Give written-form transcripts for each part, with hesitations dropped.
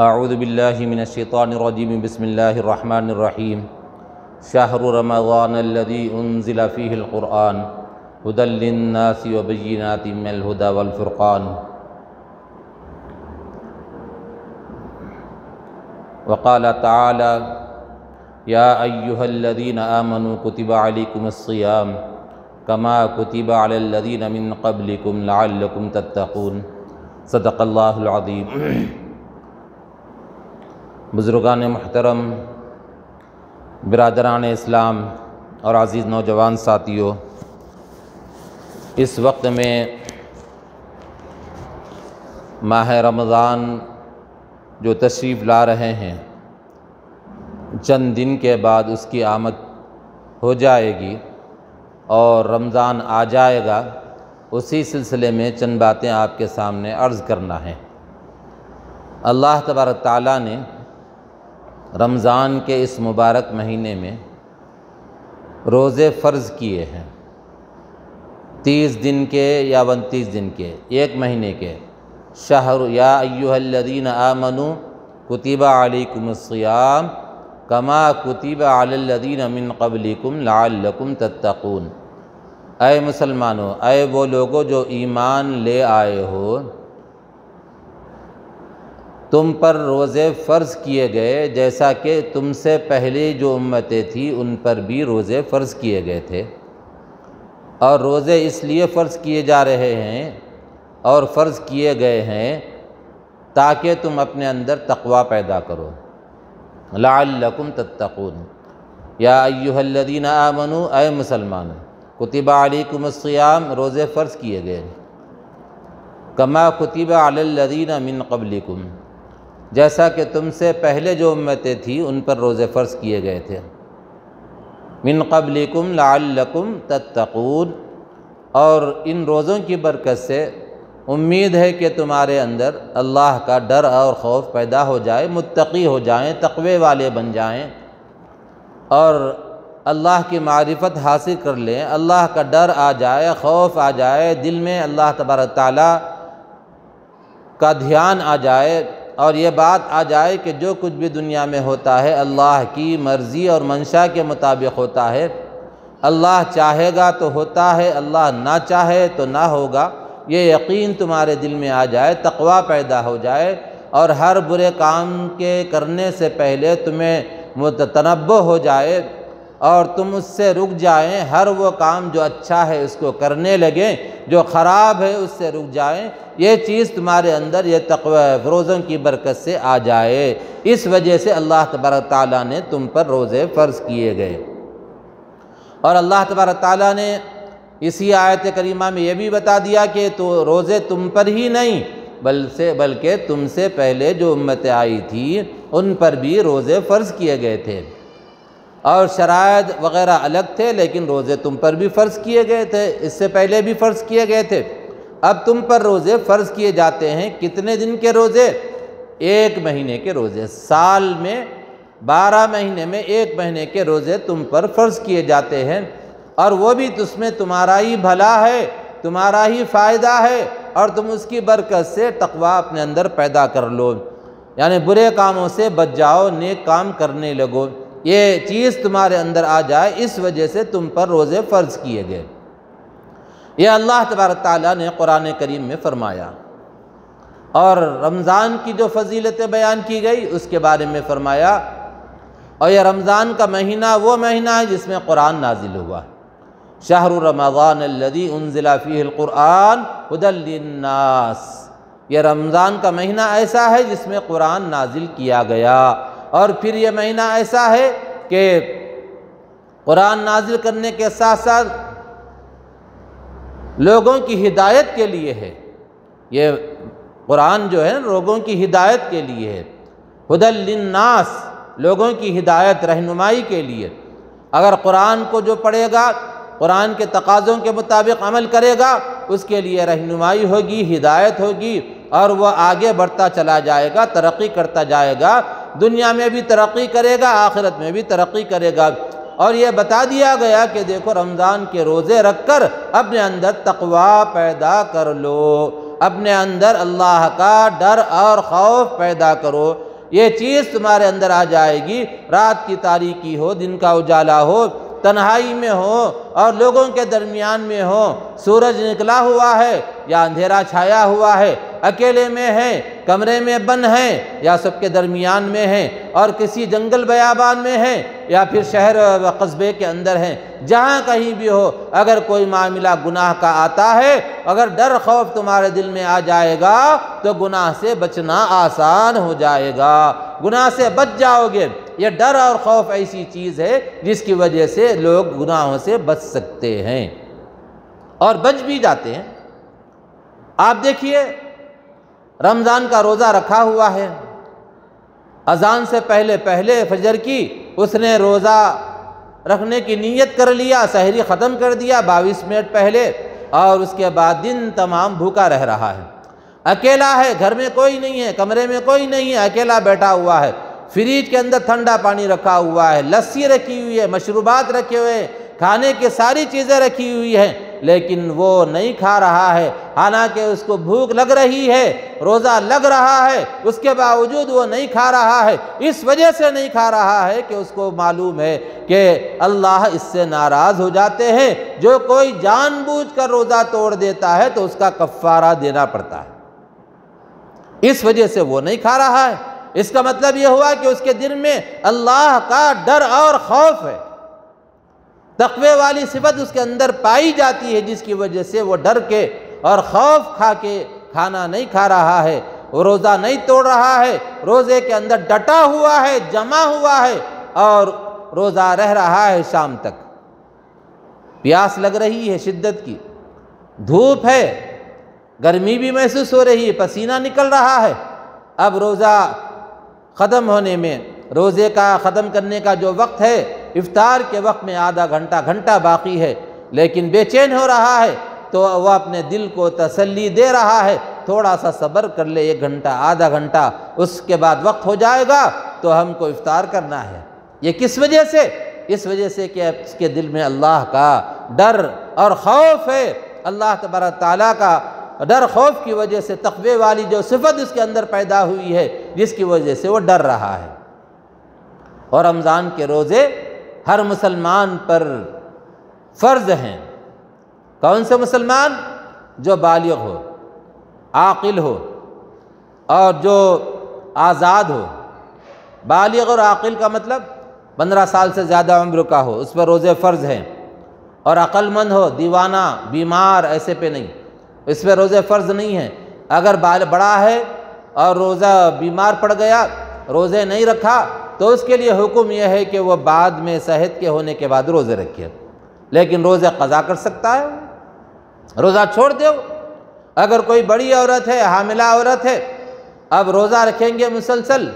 اعوذ باللہ من الشیطان الرجیم بسم اللہ الرحمن الرحیم شہر رمضان الذی انزل فیہ القرآن ھدی للناس وبینات من الھدی والفرقان وقال تعالی یا ایہا الذین آمنوا کتب علیکم الصیام کما کتب علی الذین من قبلکم لعلکم تتقون صدق اللہ العظیم۔ بزرگان محترم، برادران اسلام اور عزیز نوجوان ساتھیوں، اس وقت میں ماہ رمضان جو تشریف لا رہے ہیں، چند دن کے بعد اس کی آمد ہو جائے گی اور رمضان آ جائے گا۔ اسی سلسلے میں چند باتیں آپ کے سامنے عرض کرنا ہے۔ اللہ تبارک تعالیٰ نے رمضان کے اس مبارک مہینے میں روزے فرض کیے ہیں، 30 دن کے یا 29 دن کے، ایک مہینے کے۔ شہر یا ایھا الذین آمنوا کتب علیکم الصیام کما کتب علی الذین من قبلکم لعلکم تتقون۔ اے مسلمانوں، اے وہ لوگوں جو ایمان لے آئے ہو، تم پر روزے فرض کیے گئے جیسا کہ تم سے پہلے جو امتیں تھیں ان پر بھی روزے فرض کیے گئے تھے، اور روزے اس لیے فرض کیے جا رہے ہیں اور فرض کیے گئے ہیں تاکہ تم اپنے اندر تقوی پیدا کرو، لعلکم تتقون۔ یا ایھا الذین آمنوا، اے مسلمان، کتب علیکم الصیام، روزے فرض کیے گئے، کما کتب علی الذین من قبلکم، جیسا کہ تم سے پہلے جو امتیں تھیں ان پر روزے فرض کیے گئے تھے، من قبلکم لعلکم تتقون، اور ان روزوں کی برکت سے امید ہے کہ تمہارے اندر اللہ کا ڈر اور خوف پیدا ہو جائے، متقی ہو جائیں، تقوی والے بن جائیں اور اللہ کی معرفت حاصل کر لیں، اللہ کا ڈر آ جائے، خوف آ جائے، دل میں اللہ تبارک تعالیٰ کا دھیان آ جائے، اور یہ بات آ جائے کہ جو کچھ بھی دنیا میں ہوتا ہے اللہ کی مرضی اور منشا کے مطابق ہوتا ہے، اللہ چاہے گا تو ہوتا ہے، اللہ نہ چاہے تو نہ ہوگا، یہ یقین تمہارے دل میں آ جائے، تقوی پیدا ہو جائے، اور ہر برے کام کے کرنے سے پہلے تمہیں متنبہ ہو جائے اور تم اس سے رک جائیں، ہر وہ کام جو اچھا ہے اس کو کرنے لگیں، جو خراب ہے اس سے رک جائیں، یہ چیز تمہارے اندر یہ تقوی روزوں کی برکت سے آ جائے۔ اس وجہ سے اللہ تبارک تعالیٰ نے تم پر روزے فرض کیے گئے۔ اور اللہ تبارک تعالیٰ نے اسی آیت کریمہ میں یہ بھی بتا دیا کہ تو روزے تم پر ہی نہیں بلکہ تم سے پہلے جو امتیں آئی تھیں ان پر بھی روزے فرض کیے گئے تھے، اور شرائط وغیرہ الگ تھے لیکن روزے تم پر بھی فرض کیے گئے تھے، اس سے پہلے بھی فرض کیے گئے تھے۔ اب تم پر روزے فرض کیے جاتے ہیں، کتنے دن کے روزے؟ ایک مہینے کے روزے۔ سال میں 12 مہینے میں ایک مہینے کے روزے تم پر فرض کیے جاتے ہیں، اور وہ بھی اس میں تمہارا ہی بھلا ہے، تمہارا ہی فائدہ ہے، اور تم اس کی برکت سے تقوی اپنے اندر پیدا کر لو، یعنی برے کاموں سے بچ جاؤ، نیک کام کرنے لگو، یہ چیز تمہارے اندر آ جائے، اس وجہ سے تم پر روزے فرض کیے گئے۔ یہ اللہ تبارک تعالیٰ نے قرآن کریم میں فرمایا، اور رمضان کی جو فضیلتیں بیان کی گئی اس کے بارے میں فرمایا، اور یہ رمضان کا مہینہ وہ مہینہ ہے جس میں قرآن نازل ہوا۔ شہر رمضان الذی انزل فیہ القرآن ھدی للناس، یہ رمضان کا مہینہ ایسا ہے جس میں قرآن نازل کیا گیا، اور پھر یہ مہینہ ایسا ہے کہ قرآن نازل کرنے کے ساتھ ساتھ لوگوں کی ہدایت کے لیے ہے۔ یہ قرآن جو ہے لوگوں کی ہدایت کے لیے ہے، ھدی للناس، لوگوں کی ہدایت رہنمائی کے لیے۔ اگر قرآن کو جو پڑھے گا، قرآن کے تقاضوں کے مطابق عمل کرے گا، اس کے لیے رہنمائی ہوگی، ہدایت ہوگی، اور وہ آگے بڑھتا چلا جائے گا، ترقی کرتا جائے گا، دنیا میں بھی ترقی کرے گا، آخرت میں بھی ترقی کرے گا۔ اور یہ بتا دیا گیا کہ دیکھو رمضان کے روزے رکھ کر اپنے اندر تقوی پیدا کر لو، اپنے اندر اللہ کا ڈر اور خوف پیدا کرو۔ یہ چیز تمہارے اندر آ جائے گی، رات کی تاریکی ہو، دن کا اجالا ہو، تنہائی میں ہو اور لوگوں کے درمیان میں ہو، سورج نکلا ہوا ہے یا اندھیرا چھایا ہوا ہے، اکیلے میں ہیں، کمرے میں بند ہیں یا سب کے درمیان میں ہیں، اور کسی جنگل بیابان میں ہیں یا پھر شہر و قصبے کے اندر ہیں، جہاں کہیں بھی ہو، اگر کوئی معاملہ گناہ کا آتا ہے، اگر ڈر خوف تمہارے دل میں آ جائے گا تو گناہ سے بچنا آسان ہو جائے گا، گناہ سے بچ جاؤ گے۔ یہ ڈر اور خوف ایسی چیز ہے جس کی وجہ سے لوگ گناہوں سے بچ سکتے ہیں اور بچ بھی جاتے ہیں۔ آپ دیکھیے رمضان کا روزہ رکھا ہوا ہے، اذان سے پہلے فجر کی اس نے روزہ رکھنے کی نیت کر لیا، سحری ختم کر دیا 22 منٹ پہلے، اور اس کے بعد دن تمام بھوکا رہ رہا ہے، اکیلا ہے، گھر میں کوئی نہیں ہے، کمرے میں کوئی نہیں ہے، اکیلا بیٹھا ہوا ہے، فریج کے اندر ٹھنڈا پانی رکھا ہوا ہے، لسی رکھی ہوئی ہے، مشروبات رکھے ہوئے ہیں، کھانے کی ساری چیزیں رکھی ہوئی ہیں، لیکن وہ نہیں کھا رہا ہے، حالانکہ اس کو بھوک لگ رہی ہے، روزہ لگ رہا ہے، اس کے باوجود وہ نہیں کھا رہا ہے۔ اس وجہ سے نہیں کھا رہا ہے کہ اس کو معلوم ہے کہ اللہ اس سے ناراض ہو جاتے ہیں، جو کوئی جان بوجھ کر روزہ توڑ دیتا ہے تو اس کا کفارہ دینا پڑتا ہے، اس وجہ سے وہ نہیں کھا رہا ہے۔ اس کا مطلب یہ ہوا کہ اس کے دل میں اللہ کا ڈر اور خوف ہے، تقوی والی صفت اس کے اندر پائی جاتی ہے، جس کی وجہ سے وہ ڈر کے اور خوف کھا کے کھانا نہیں کھا رہا ہے، وہ روزہ نہیں توڑ رہا ہے، روزے کے اندر ڈٹا ہوا ہے، جمع ہوا ہے اور روزہ رہ رہا ہے شام تک۔ پیاس لگ رہی ہے شدت کی، دھوپ ہے، گرمی بھی محسوس ہو رہی ہے، پسینہ نکل رہا ہے، اب روزہ ختم ہونے میں، روزے کا ختم کرنے کا جو وقت ہے، افطار کے وقت میں آدھا گھنٹہ باقی ہے، لیکن بے چین ہو رہا ہے، تو وہ اپنے دل کو تسلی دے رہا ہے، تھوڑا سا صبر کر لے، 1 گھنٹہ آدھا گھنٹہ، اس کے بعد وقت ہو جائے گا تو ہم کو افطار کرنا ہے۔ یہ کس وجہ سے؟ اس وجہ سے کہ اس کے دل میں اللہ کا ڈر اور خوف ہے، اللہ تبارک تعالیٰ کا ڈر خوف کی وجہ سے تقوی والی جو صفت اس کے اندر پیدا ہوئی ہے، جس کی وجہ سے وہ ڈر رہا ہے۔ اور رمضان کے روزے ہر مسلمان پر فرض ہیں۔ کون سے مسلمان؟ جو بالغ ہو، عاقل ہو اور جو آزاد ہو۔ بالغ اور عاقل کا مطلب 15 سال سے زیادہ عمر کا ہو، اس پر روزے فرض ہیں، اور عقل مند ہو، دیوانہ، بیمار، ایسے پہ نہیں، اس پہ روزے فرض نہیں ہیں۔ اگر بڑا ہے اور روزہ بیمار پڑ گیا، روزے نہیں رکھا، تو اس کے لیے حکم یہ ہے کہ وہ بعد میں صحت کے ہونے کے بعد روزے رکھے، لیکن روزے قضا کر سکتا ہے، روزہ چھوڑ دے۔ اگر کوئی بڑی عورت ہے، حاملہ عورت ہے، اب روزہ رکھیں گے مسلسل،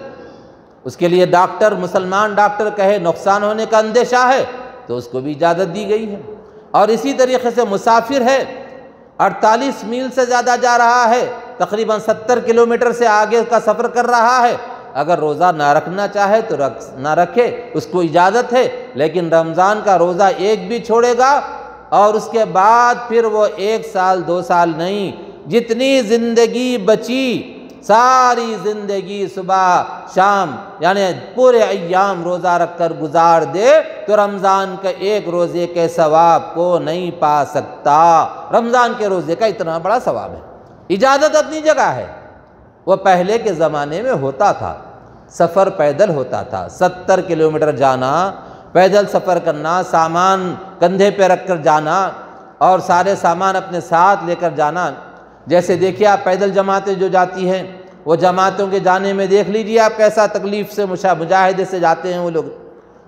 اس کے لیے ڈاکٹر، مسلمان ڈاکٹر کہے نقصان ہونے کا اندیشہ ہے، تو اس کو بھی اجازت دی گئی ہے۔ اور اسی طریقے سے مسافر ہے، 48 میل سے زیادہ جا رہا ہے، تقریباً 70 کلومیٹر سے آگے کا سفر کر رہا ہے، اگر روزہ نہ رکھنا چاہے تو نہ رکھے، اس کو اجازت ہے، لیکن رمضان کا روزہ ایک بھی چھوڑے گا اور اس کے بعد پھر وہ 1 سال 2 سال نہیں، جتنی زندگی بچی ساری زندگی صبح شام یعنی پورے ایام روزہ رکھ کر گزار دے تو رمضان کے ایک روزے کے ثواب کو نہیں پا سکتا۔ رمضان کے روزے کا اتنا بڑا ثواب ہے۔ اجازت اپنی جگہ ہے، وہ پہلے کے زمانے میں ہوتا تھا، سفر پیدل ہوتا تھا، 70 کلومیٹر جانا، پیدل سفر کرنا، سامان کندھے پہ رکھ کر جانا اور سارے سامان اپنے ساتھ لے کر جانا۔ جیسے دیکھیے آپ پیدل جماعتیں جو جاتی ہیں، وہ جماعتوں کے جانے میں دیکھ لیجیے آپ کیسا تکلیف سے مجاہدے سے جاتے ہیں وہ لوگ،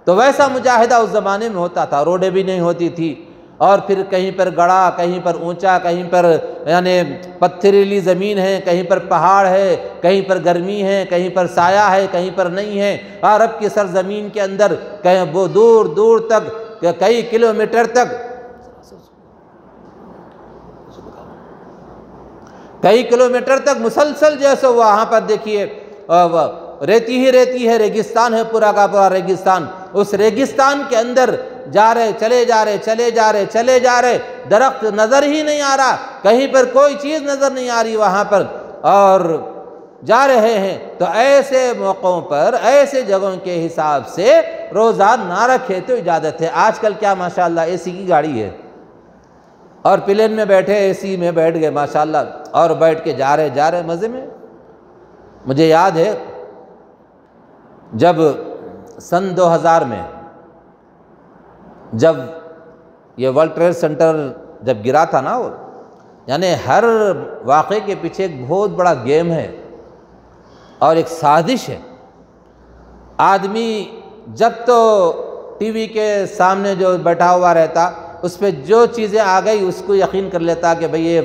تو ویسا مجاہدہ اس زمانے میں ہوتا تھا، روڈیں بھی نہیں ہوتی تھی، اور پھر کہیں پر گڑھا، کہیں پر اونچا، کہیں پر یعنی پتھریلی زمین ہے، کہیں پر پہاڑ ہے، کہیں پر گرمی ہے، کہیں پر سایہ ہے، کہیں پر نہیں ہے۔ عرب کی سرزمین کے اندر کہیں وہ دور دور تک کئی کلومیٹر تک مسلسل جیسے وہاں پر دیکھیے ریتی ہی ریتی ہے، ریگستان ہے، پورا کا پورا ریگستان، اس ریگستان کے اندر جا رہے چلے جا رہے چلے جا رہے چلے جا رہے، درخت نظر ہی نہیں آ رہا، کہیں پر کوئی چیز نظر نہیں آ رہی وہاں پر، اور جا رہے ہیں۔ تو ایسے موقعوں پر ایسے جگہوں کے حساب سے روزہ نہ رکھے تو اجازت ہے۔ آج کل کیا ماشاءاللہ اے سی کی گاڑی ہے، اور پلین میں بیٹھے اے سی میں بیٹھ گئے ماشاءاللہ، اور بیٹھ کے جا رہے مزے میں۔ مجھے یاد ہے جب سن 2000 میں جب یہ ورلڈ ٹریڈ سینٹر جب گرا تھا نا، وہ یعنی ہر واقعے کے پیچھے ایک بہت بڑا گیم ہے اور ایک سازش ہے۔ آدمی جب تو ٹی وی کے سامنے جو بیٹھا ہوا رہتا، اس پہ جو چیزیں آ گئی اس کو یقین کر لیتا کہ بھئی یہ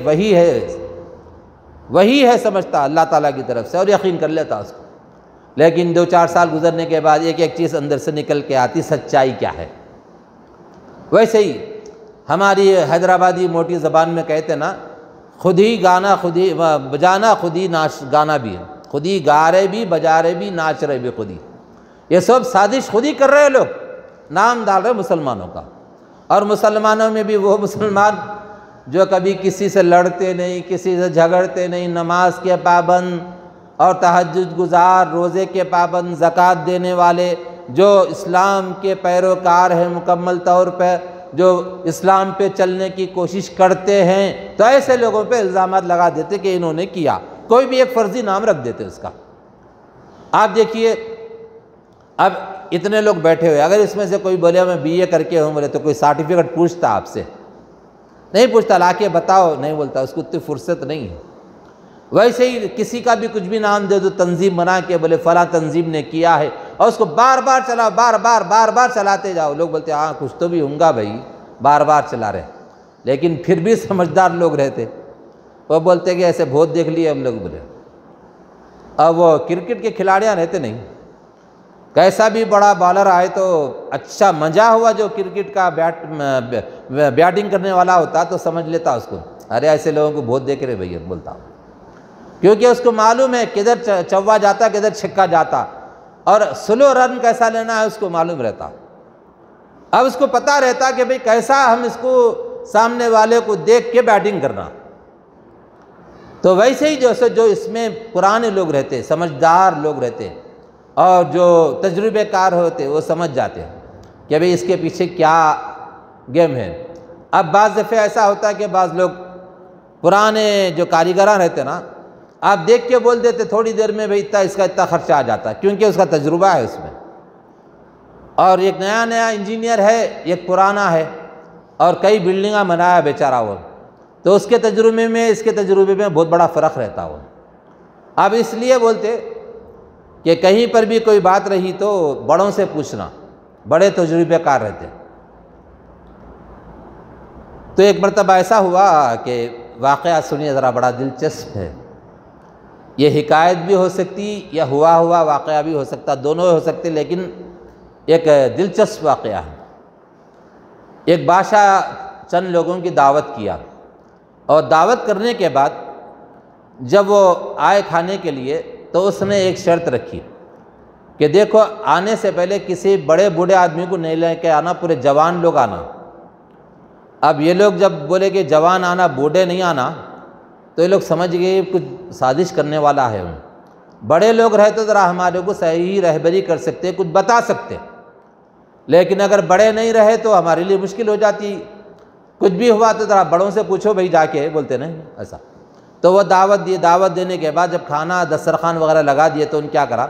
وہی ہے سمجھتا اللہ تعالیٰ کی طرف سے، اور یقین کر لیتا اس کو۔ لیکن 2-4 سال گزرنے کے بعد ایک ایک چیز اندر سے نکل کے آتی، سچائی کیا ہے۔ ویسے ہی ہماری حیدرآبادی موٹی زبان میں کہتے نا، خود ہی گانا خود ہی بجانا، خود ہی گانا بھی ہے، خود ہی گا رہے بھی بجا رہے بھی ناچ رہے بھی خود ہی۔ یہ سب سازش خود ہی کر رہے لوگ، نام ڈال رہے مسلمانوں کا۔ اور مسلمانوں میں بھی وہ مسلمان جو کبھی کسی سے لڑتے نہیں، کسی سے جھگڑتے نہیں، نماز کے پابند اور تہجد گزار، روزے کے پابند، زکوٰۃ دینے والے، جو اسلام کے پیروکار ہیں مکمل طور پہ، جو اسلام پہ چلنے کی کوشش کرتے ہیں، تو ایسے لوگوں پہ الزامات لگا دیتے کہ انہوں نے کیا، کوئی بھی ایک فرضی نام رکھ دیتے اس کا۔ آپ دیکھیے اب اتنے لوگ بیٹھے ہوئے، اگر اس میں سے کوئی بولے میں BA کر کے ہوں، بولے تو کوئی سرٹیفکیٹ پوچھتا آپ سے؟ نہیں پوچھتا، لا کے بتاؤ، نہیں بولتا، اس کو اتنی فرصت نہیں ہے۔ ویسے ہی کسی کا بھی کچھ بھی نام دے دو، تنظیم بنا کے بولے فلاں تنظیم نے کیا ہے، اور اس کو بار بار چلاتے جاؤ۔ لوگ بولتے ہاں کچھ تو بھی ہوں گا بھائی، بار بار چلا رہے، لیکن پھر بھی سمجھدار لوگ رہتے، وہ بولتے کہ ایسے بہت دیکھ لیے ہم لوگ بولے۔ اب وہ کرکٹ کے کھلاڑیاں رہتے نہیں، کیسا بھی بڑا بالر آئے تو اچھا مزہ ہوا، جو کرکٹ کا بیٹنگ کرنے والا ہوتا تو سمجھ لیتا اس کو، ارے ایسے لوگوں کو بہت دیکھ رہے بھائی، بولتا، کیونکہ اس کو معلوم ہے کدھر چوا جاتا کدھر چھکا جاتا، اور سلو رن کیسا لینا ہے اس کو معلوم رہتا۔ اب اس کو پتہ رہتا کہ بھئی کیسا ہم اس کو سامنے والے کو دیکھ کے بیٹنگ کرنا۔ تو ویسے ہی جو اس میں پرانے لوگ رہتے، سمجھدار لوگ رہتے، اور جو تجربے کار ہوتے، وہ سمجھ جاتے کہ بھئی اس کے پیچھے کیا گیم ہے۔ اب بعض دفعہ ایسا ہوتا ہے کہ بعض لوگ پرانے جو کاریگراں رہتے نا، آپ دیکھ کے بول دیتے تھوڑی دیر میں بھئی اس کا اتنا خرچہ آ جاتا ہے، کیونکہ اس کا تجربہ ہے اس میں۔ اور ایک نیا انجینئر ہے، ایک پرانا ہے، اور کئی بلڈنگاں بنایا بیچارہ وہ، تو اس کے تجربے میں اس کے تجربے میں بہت بڑا فرق رہتا وہ۔ اب اس لیے بولتے کہ کہیں پر بھی کوئی بات رہی تو بڑوں سے پوچھنا، بڑے تجربے کار رہتے۔ تو ایک مرتبہ ایسا ہوا کہ واقعہ سنیے ذرا، بڑا دلچسپ ہے، یہ حکایت بھی ہو سکتی یا ہوا واقعہ بھی ہو سکتا، دونوں ہو سکتے، لیکن ایک دلچسپ واقعہ ہے۔ ایک بادشاہ چند لوگوں کی دعوت کیا، اور دعوت کرنے کے بعد جب وہ آئے کھانے کے لیے تو اس نے ایک شرط رکھی کہ دیکھو آنے سے پہلے کسی بڑے بوڑھے آدمی کو نہیں لے کے آنا، پورے جوان لوگ آنا۔ اب یہ لوگ جب بولے کہ جوان آنا بوڑھے نہیں آنا، تو یہ لوگ سمجھ گئے کچھ سازش کرنے والا ہے۔ بڑے لوگ رہے تو ذرا ہمارے کو صحیح رہبری کر سکتے، کچھ بتا سکتے، لیکن اگر بڑے نہیں رہے تو ہمارے لیے مشکل ہو جاتی، کچھ بھی ہوا تو ذرا بڑوں سے پوچھو بھائی جا کے، بولتے نہیں ایسا۔ تو وہ دعوت دی، دعوت دینے کے بعد جب کھانا دسترخوان وغیرہ لگا دیے تو ان کیا کرا،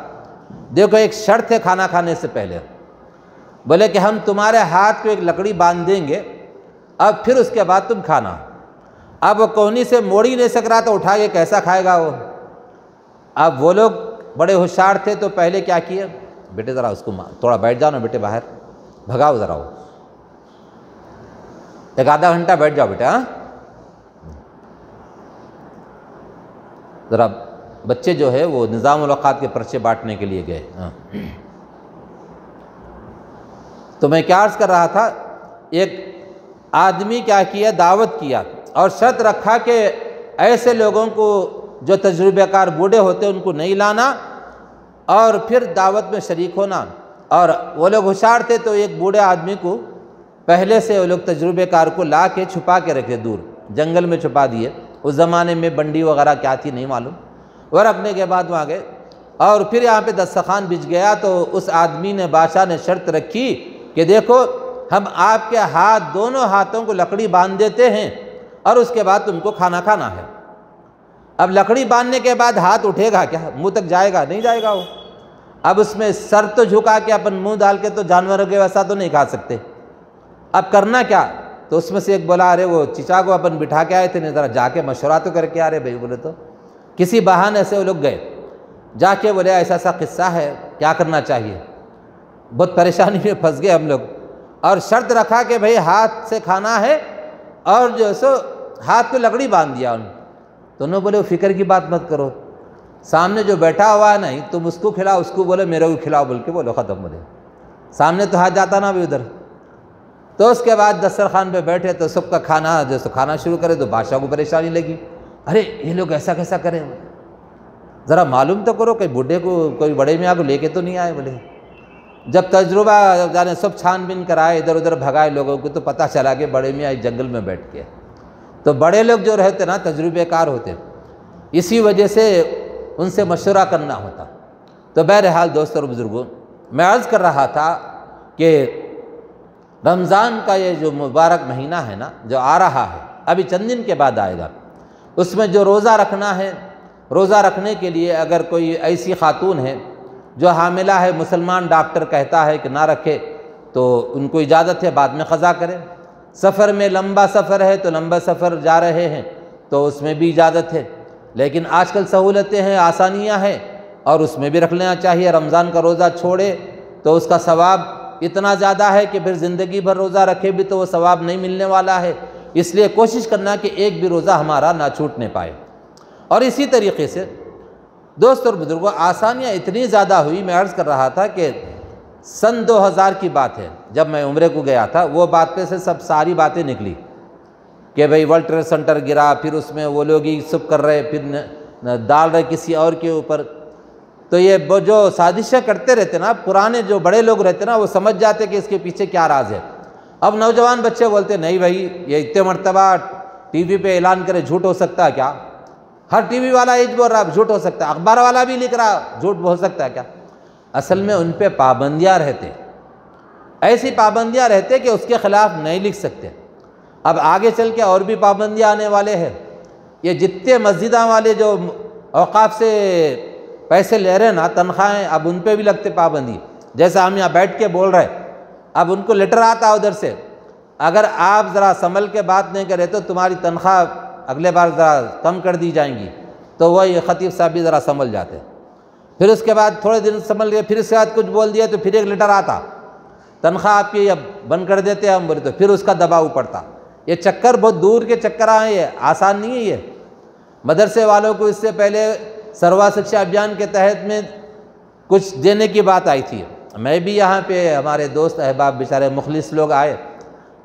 دیکھو ایک شرط ہے کھانا کھانے سے پہلے، بولے کہ ہم تمہارے ہاتھ کو ایک لکڑی باندھ دیں گے، اب پھر اس کے بعد تم کھانا۔ اب وہ کوہنی سے موڑ ہی نہیں سک رہا تو اٹھا کے کیسا کھائے گا وہ۔ اب وہ لوگ بڑے ہوشیار تھے تو پہلے کیا کیے، بیٹے ذرا اس کو تھوڑا بیٹھ جاؤ نا بیٹے، باہر بھگاؤ ذرا، وہ ایک آدھا گھنٹہ بیٹھ جاؤ بیٹا، ذرا بچے جو ہے وہ نظام الاوقات کے پرچے بانٹنے کے لیے گئے۔ تو میں کیا عرض کر رہا تھا، ایک آدمی کیا کیا، دعوت کیا، اور شرط رکھا کہ ایسے لوگوں کو جو تجربہ کار بوڑھے ہوتے ان کو نہیں لانا، اور پھر دعوت میں شریک ہونا۔ اور وہ لوگ ہوشیار تھے تو ایک بوڑھے آدمی کو پہلے سے وہ لوگ تجربے کار کو لا کے چھپا کے رکھے، دور جنگل میں چھپا دیے، اس زمانے میں بنڈی وغیرہ کیا تھی نہیں معلوم، وہ رکھنے کے بعد وہاں گئے اور پھر یہاں پہ دسترخوان بچ گیا تو اس آدمی نے، بادشاہ نے شرط رکھی کہ دیکھو ہم آپ کے ہاتھ، دونوں ہاتھوں کو لکڑی باندھ دیتے ہیں اور اس کے بعد تم کو کھانا کھانا ہے۔ اب لکڑی باندھنے کے بعد ہاتھ اٹھے گا کیا؟ منہ تک جائے گا نہیں جائے گا وہ، اب اس میں سر تو جھکا کے اپن منہ ڈال کے تو جانوروں کے ویسا تو نہیں کھا سکتے، اب کرنا کیا؟ تو اس میں سے ایک بولا ارے وہ چچا کو اپن بٹھا کے آئے تھے، نہیں ذرا جا کے مشورہ تو کر کے آ رہے بھائی، بولے تو کسی بہانے سے وہ لوگ گئے، جا کے بولے ایسا ایسا قصہ ہے، کیا کرنا چاہیے؟ بہت پریشانی میں پھنس گئے ہم لوگ، اور شرط رکھا کہ بھئی ہاتھ سے کھانا ہے اور جو سو ہاتھ کو لکڑی باندھ دیا انہوں، تو انہوں نے بولے فکر کی بات مت کرو، سامنے جو بیٹھا ہوا ہے نہیں تم اس کو کھلاؤ، اس کو بولے میرے کو کھلاؤ بول کے بولو، ختم ہو گئے، سامنے تو ہاتھ جاتا نا بھی ادھر۔ تو اس کے بعد دسترخوان پہ بیٹھے تو سب کا کھانا جو سو کھانا شروع کرے تو بادشاہ کو پریشانی لگی، ارے یہ لوگ ایسا کیسا کریں، ذرا معلوم تو کرو کہ بڈھے کو کوئی بڑے میاں کو لے کے تو نہیں آئے بولے۔ جب تجربہ جانے سب چھان بین کرائے، ادھر ادھر بھگائے لوگوں کو، تو پتہ چلا کہ بڑے میاں اس جنگل میں بیٹھ کے، تو بڑے لوگ جو رہتے نا تجربے کار ہوتے، اسی وجہ سے ان سے مشورہ کرنا ہوتا۔ تو بہرحال دوستوں اور بزرگوں، میں عرض کر رہا تھا کہ رمضان کا یہ جو مبارک مہینہ ہے نا، جو آ رہا ہے ابھی چند دن کے بعد آئے گا، اس میں جو روزہ رکھنا ہے، روزہ رکھنے کے لیے اگر کوئی ایسی خاتون ہے جو حاملہ ہے، مسلمان ڈاکٹر کہتا ہے کہ نہ رکھے تو ان کو اجازت ہے بعد میں قضا کرے، سفر میں لمبا سفر ہے تو لمبا سفر جا رہے ہیں تو اس میں بھی اجازت ہے، لیکن آج کل سہولتیں ہیں، آسانیاں ہیں اور اس میں بھی رکھ لینا چاہیے۔ رمضان کا روزہ چھوڑے تو اس کا ثواب اتنا زیادہ ہے کہ پھر زندگی بھر روزہ رکھے بھی تو وہ ثواب نہیں ملنے والا ہے، اس لیے کوشش کرنا کہ ایک بھی روزہ ہمارا نہ چھوٹنے پائے۔ اور اسی طریقے سے دوست اور بزرگوں، آسانیاں اتنی زیادہ ہوئی، میں عرض کر رہا تھا کہ سن 2000 کی بات ہے، جب میں عمرے کو گیا تھا، وہ بات پہ سے سب ساری باتیں نکلی کہ بھئی ورلڈ ٹریڈ سینٹر گرا، پھر اس میں وہ لوگ ہی سب کر رہے، پھر ڈال رہے کسی اور کے اوپر، تو یہ جو سازشیں کرتے رہتے نا، پرانے جو بڑے لوگ رہتے نا، وہ سمجھ جاتے کہ اس کے پیچھے کیا راز ہے۔ اب نوجوان بچے بولتے نہیں بھائی یہ اتنے مرتبہ ٹی وی پہ اعلان کرے، جھوٹ ہو سکتا ہے کیا؟ ہر ٹی وی والا یہ بول رہا جھوٹ ہو سکتا ہے، اخبار والا بھی لکھ رہا جھوٹ ہو سکتا ہے کیا؟ اصل میں ان پہ پابندیاں رہتے، ایسی پابندیاں رہتے کہ اس کے خلاف نہیں لکھ سکتے۔ اب آگے چل کے اور بھی پابندیاں آنے والے ہیں، یہ جتنے مسجداں والے جو اوقاف سے پیسے لے رہے ہیں نا، تنخواہیں، اب ان پہ بھی لگتے پابندی، جیسے ہم یہاں بیٹھ کے بول رہے، اب ان کو لیٹر آتا ادھر سے، اگر آپ ذرا سنبھل کے بات نہیں کرے تو تمہاری تنخواہ اگلے بار ذرا کم کر دی جائیں گی، تو وہی خطیب صاحب بھی ذرا سنبھل جاتے، پھر اس کے بعد تھوڑے دن سنبھل گئے، پھر اس کے بعد کچھ بول دیا تو پھر ایک لیٹر آتا، تنخواہ آپ کی اب بند کر دیتے ہم بولے، تو پھر اس کا دباؤ پڑتا۔ یہ چکر بہت دور کے چکر آئے، یہ آسان نہیں ہے۔ یہ مدرسے والوں کو اس سے پہلے سروا شکشا ابھیان کے تحت میں کچھ دینے کی بات آئی تھی، میں بھی یہاں پہ ہمارے دوست احباب بیچارے مخلص لوگ آئے،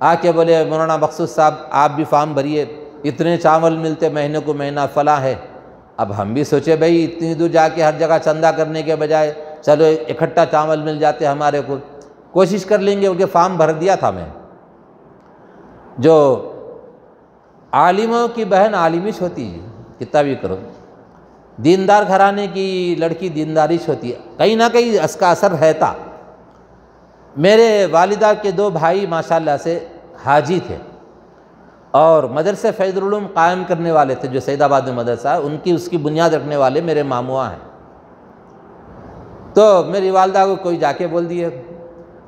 آ کے بولے مولانا مقصود صاحب آپ بھی فارم بھریے، اتنے چاول ملتے مہینے کو مہینہ فلاں ہے۔ اب ہم بھی سوچے بھئی اتنی دور جا کے ہر جگہ چندہ کرنے کے بجائے چلو اکٹھا چاول مل جاتے ہمارے کو، کوشش کر لیں گے، ان کے فارم بھر دیا تھا میں۔ جو عالموں کی بہن عالمش ہوتی ہے، کتنا بھی کرو، دیندار گھرانے کی لڑکی دینداریش ہوتی ہے، کہیں نہ کہیں اس کا اثر رہتا۔ میرے والدہ کے 2 بھائی ماشاءاللہ سے حاجی تھے اور مدرسے فیض العلوم قائم کرنے والے تھے، جو سید آباد میں مدرسہ ہے، اس کی بنیاد رکھنے والے میرے ماموں ہیں۔ تو میری والدہ کو کوئی جا کے بول دیے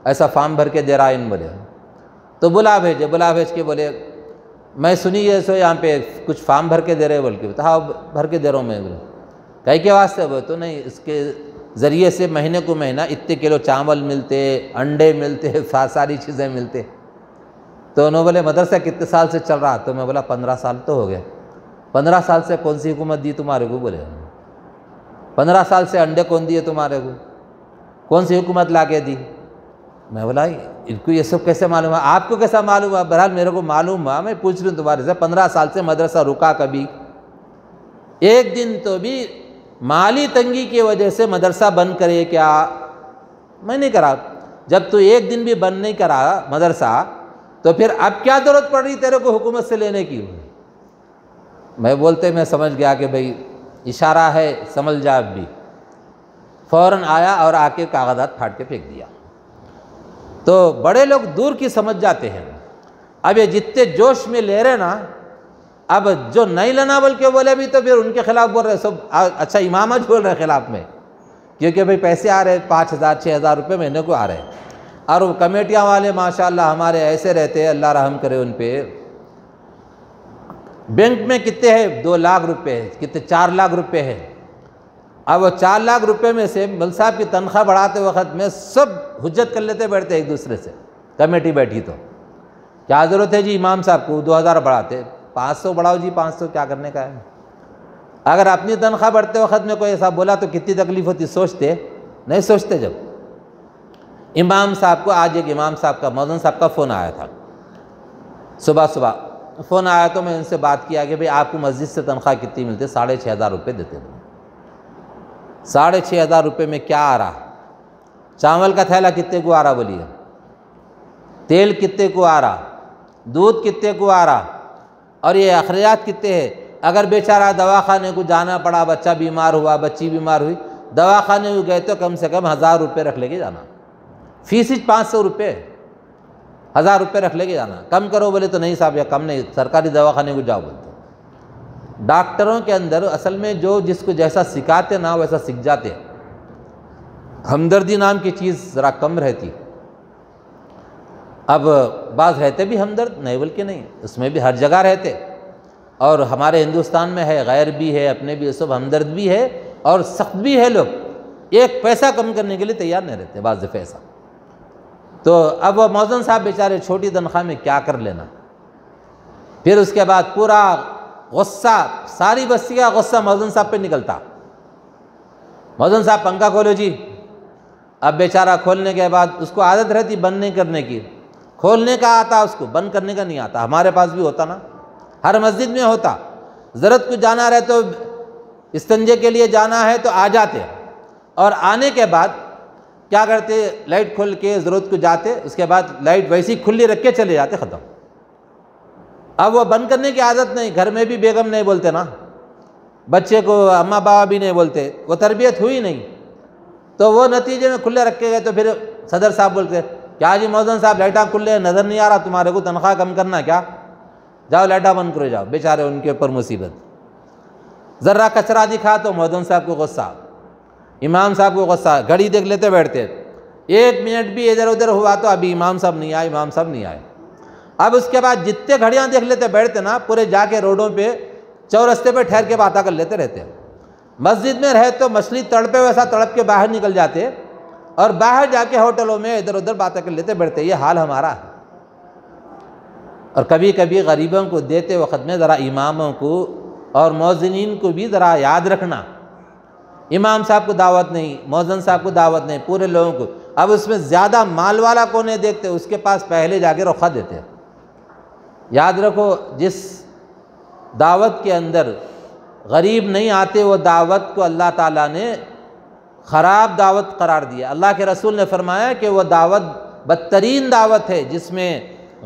ایسا فارم بھر کے دے رہا ہے ان، بولے تو بلا بھیج کے بولے میں سنی ہے سو یہاں پہ کچھ فارم بھر کے دے رہے بول کے، ہاں بھر کے دے رہا ہوں میں، بولے کئی کے واسطے؟ وہ تو نہیں، اس کے ذریعے سے مہینے کو مہینہ اتنے کلو چاول ملتے، انڈے ملتے، ساری چیزیں ملتے۔ تو انہوں بولے مدرسہ کتنے سال سے چل رہا؟ تو میں بولا 15 سال تو ہو گئے۔ 15 سال سے کون سی حکومت دی تمہارے کو؟ بولے 15 سال سے انڈے کون دیے تمہارے کو؟ کون سی حکومت لا کے دی؟ میں بولا ان کو یہ سب کیسے معلوم ہے؟ آپ کو کیسا معلوم ہے؟ بہرحال میرے کو معلوم ہے، میں پوچھ رہی ہوں تمہارے سے، 15 سال سے مدرسہ رکا کبھی ایک دن تو بھی مالی تنگی کی وجہ سے مدرسہ بند کرے کیا؟ میں نہیں کرا۔ جب تو ایک دن بھی بند نہیں کرا مدرسہ تو پھر اب کیا ضرورت پڑ رہی تیرے کو حکومت سے لینے کی؟ میں بولتے میں سمجھ گیا کہ بھئی اشارہ ہے، سمجھ جا اب بھی۔ فوراً آیا اور آ کے کاغذات پھاڑ کے پھینک دیا۔ تو بڑے لوگ دور کی سمجھ جاتے ہیں۔ اب یہ جتنے جوش میں لے رہے نا، اب جو نہیں لینا بول کے بولے بھی تو پھر ان کے خلاف بول رہے سب، اچھا امامت بول رہے خلاف میں، کیونکہ بھئی پیسے آ رہے 5,000 6,000 روپے مہینے کو آ رہے ہیں، اور وہ کمیٹیاں والے ماشاءاللہ ہمارے ایسے رہتے ہیں، اللہ رحم کرے ان پہ۔ بینک میں کتنے ہے؟ 2 لاکھ روپے ہے، کتنے 4 لاکھ روپے ہے۔ اب وہ 4 لاکھ روپے میں سے مل صاحب کی تنخواہ بڑھاتے وقت میں سب حجت کر لیتے بیٹھتے ایک دوسرے سے، کمیٹی بیٹھی تو کیا ضرورت ہے جی امام صاحب کو 2,000 بڑھاتے، 500 بڑھاؤ جی، 500 کیا کرنے کا ہے؟ اگر اپنی تنخواہ بڑھتے وقت میں کوئی ایسا بولا تو کتنی تکلیف ہوتی، سوچتے نہیں؟ سوچتے جب امام صاحب کو آج ایک امام صاحب کا، مؤذن صاحب کا فون آیا تھا، صبح فون آیا تو میں ان سے بات کیا کہ بھئی آپ کو مسجد سے تنخواہ کتنی ملتی؟ 6,500 روپے دیتے ہیں۔ 6,500 روپے میں کیا آ رہا؟ چاول کا تھیلا کتنے کو آ رہا بولیے؟ تیل کتنے کو آ رہا؟ دودھ کتنے کو آ رہا؟ اور یہ اخراجات کتنے ہیں؟ اگر بیچارہ دواخانے کو جانا پڑا، بچہ بیمار ہوا، بچی بیمار ہوئی، دواخانے کو گئے تو کم سے کم 1,000 روپے رکھ لے کے جانا، فیس 500 روپے، 1,000 روپے رکھ لے کے جانا۔ کم کرو بولے تو نہیں صاحب، یا کم نہیں، سرکاری دواخانے کو جاؤ بولتے۔ ڈاکٹروں کے اندر اصل میں جو جس کو جیسا سکھاتے نا ویسا سیکھ جاتے، ہمدردی نام کی چیز ذرا کم رہتی۔ اب بعض رہتے بھی ہمدرد، نہیں بول کے نہیں، اس میں بھی ہر جگہ رہتے، اور ہمارے ہندوستان میں ہے، غیر بھی ہے، اپنے بھی، سب ہمدرد بھی ہے اور سخت بھی ہے۔ لوگ ایک پیسہ کم کرنے کے لیے تیار نہیں رہتے بعض دفعہ ایسا۔ تو اب وہ مؤذن صاحب بیچارے چھوٹی تنخواہ میں کیا کر لینا؟ پھر اس کے بعد پورا غصہ، ساری بستی کا غصہ مؤذن صاحب پہ نکلتا۔ مؤذن صاحب پنکھا کھولو جی۔ اب بیچارہ کھولنے کے بعد اس کو عادت رہتی بند نہیں کرنے کی، کھولنے کا آتا اس کو، بند کرنے کا نہیں آتا۔ ہمارے پاس بھی ہوتا نا، ہر مسجد میں ہوتا، ضرورت کو جانا رہے تو استنجے کے لیے جانا ہے تو آ جاتے، اور آنے کے بعد کیا کرتے؟ لائٹ کھول کے ضرورت کو جاتے، اس کے بعد لائٹ ویسی کھلی رکھ کے چلے جاتے، ختم۔ اب وہ بند کرنے کی عادت نہیں، گھر میں بھی بیگم نہیں بولتے نا، بچے کو اماں بابا بھی نہیں بولتے، وہ تربیت ہوئی نہیں، تو وہ نتیجے میں کھلے رکھے گئے۔ تو پھر صدر صاحب بولتے کیا جی مؤذن صاحب لائٹاں کھلے نظر نہیں آ رہا تمہارے کو، تنخواہ کم کرنا کیا؟ جاؤ لائٹاں بند کرو جاؤ۔ بیچارے ان کے اوپر مصیبت، ذرا کچرا دکھا تو مؤذن صاحب کو غصہ، امام صاحب کو غصہ، گھڑی دیکھ لیتے بیٹھتے، 1 منٹ بھی ادھر ادھر ہوا تو ابھی امام صاحب نہیں آئے، امام صاحب نہیں آئے۔ اب اس کے بعد جتنے گھڑیاں دیکھ لیتے بیٹھتے نا، پورے جا کے روڈوں پہ چورستے پہ ٹھہر کے باتیں کر لیتے رہتے۔ مسجد میں رہے تو مچھلی تڑپے ویسا تڑپ کے باہر نکل جاتے، اور باہر جا کے ہوٹلوں میں ادھر ادھر باتیں کر لیتے بیٹھتے۔ یہ حال ہمارا ہے۔ اور کبھی کبھی غریبوں کو دیتے وقت میں ذرا اماموں کو اور مؤذنین کو بھی ذرا یاد رکھنا، امام صاحب کو دعوت نہیں، مؤذن صاحب کو دعوت نہیں، پورے لوگوں کو۔ اب اس میں زیادہ مال والا کو نہیں دیکھتے، اس کے پاس پہلے جا کے رخصت دیتے۔ یاد رکھو، جس دعوت کے اندر غریب نہیں آتے وہ دعوت کو اللہ تعالیٰ نے خراب دعوت قرار دیا۔ اللہ کے رسول نے فرمایا کہ وہ دعوت بدترین دعوت ہے جس میں